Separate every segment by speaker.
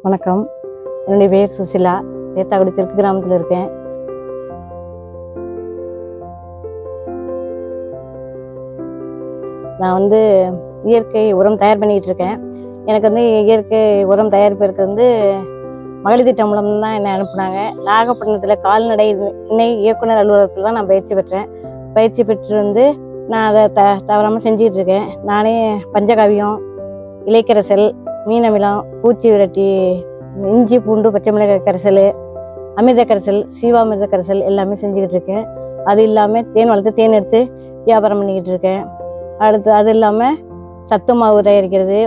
Speaker 1: வணக்கம். என்னுடைய பேர் சுசிலா. தேத்தாக்குடி தெற்கு கிராமத்தில் இருக்கேன். நான் இயற்கை உரம் தயார் பண்ணிக்கிட்டு இருக்கேன். எனக்கு இயற்கை உரம் தயாரிப்பதற்கு மகளிர் திட்டம் மூலம் தான் என்னை அனுப்புனாங்க. நாகப்பட்டினத்தில் கால்நடை இணை இயக்குனர் அலுவலகத்தில் தான் நான் பயிற்சி பெற்றேன். பயிற்சி பெற்று நான் அதை தவறாமல் செஞ்சுக்கிட்டு இருக்கேன். நானே பஞ்சகாவியம், இலைக்கரைசல், மீன் அமிலம், பூச்சி விரட்டி, இஞ்சி பூண்டு பச்சை மிளகாய் கரைசல், அமிர்த கரைசல், சீவாமிர்த கரைசல் எல்லாமே செஞ்சுக்கிட்டு இருக்கேன். அது இல்லாமல் தேன் வளர்த்து தேன் எடுத்து வியாபாரம் பண்ணிக்கிட்டு இருக்கேன். அடுத்து அது இல்லாமல் சத்து மாவு தயாரிக்கிறது,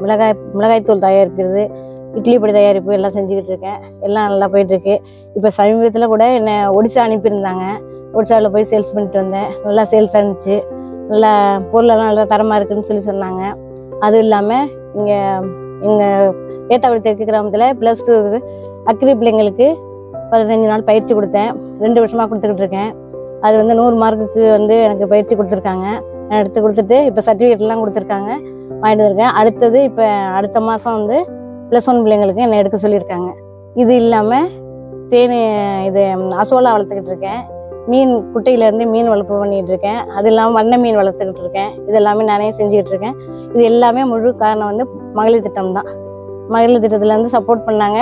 Speaker 1: மிளகாய்த்தூள் தயாரிக்கிறது, இட்லி பொடி தயாரிப்பு எல்லாம் செஞ்சுக்கிட்டு இருக்கேன். எல்லாம் நல்லா போயிட்டுருக்கு. இப்போ சமீபத்தில் கூட என்னை ஒடிசா அனுப்பியிருந்தாங்க. ஒடிசாவில் போய் சேல்ஸ் பண்ணிட்டு வந்தேன். நல்லா சேல்ஸ் ஆனிச்சு. நல்லா பொருளெல்லாம் நல்லா தரமாக இருக்குதுன்னு சொல்லி சொன்னாங்க. அதுவும் இல்லாமல் இங்கே எங்கள் தேத்தாக்குடி தெற்கு கிராமத்தில் +2 அக்ரி பிள்ளைங்களுக்கு 15 நாள் பயிற்சி கொடுத்தேன். 2 வருஷமாக கொடுத்துக்கிட்டு இருக்கேன். அது 100 மார்க்குக்கு எனக்கு பயிற்சி கொடுத்துருக்காங்க. நான் எடுத்து கொடுத்துட்டு இப்போ சர்டிஃபிகேட்லாம் கொடுத்துருக்காங்க, வாங்கிட்டு இருக்கேன். அடுத்தது இப்போ அடுத்த மாதம் +1 பிள்ளைங்களுக்கு என்னை எடுக்க சொல்லியிருக்காங்க. இது இல்லாமல் இது அசோலா வளர்த்துக்கிட்டு இருக்கேன். மீன் குட்டையிலேருந்து மீன் வளர்ப்பு பண்ணிகிட்டு இருக்கேன். அது இல்லாமல் வண்ண மீன் வளர்த்துக்கிட்டு இருக்கேன். இது எல்லாமே நானே செஞ்சுக்கிட்டு இருக்கேன். இது எல்லாமே முழு காரணம் மகளிர் திட்டம் தான். மகளிர் திட்டத்துலேருந்து சப்போர்ட் பண்ணாங்க.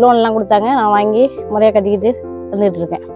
Speaker 1: லோன்லாம் கொடுத்தாங்க. நான் வாங்கி முறையாக கட்டிக்கிட்டு வந்துகிட்டு இருக்கேன்.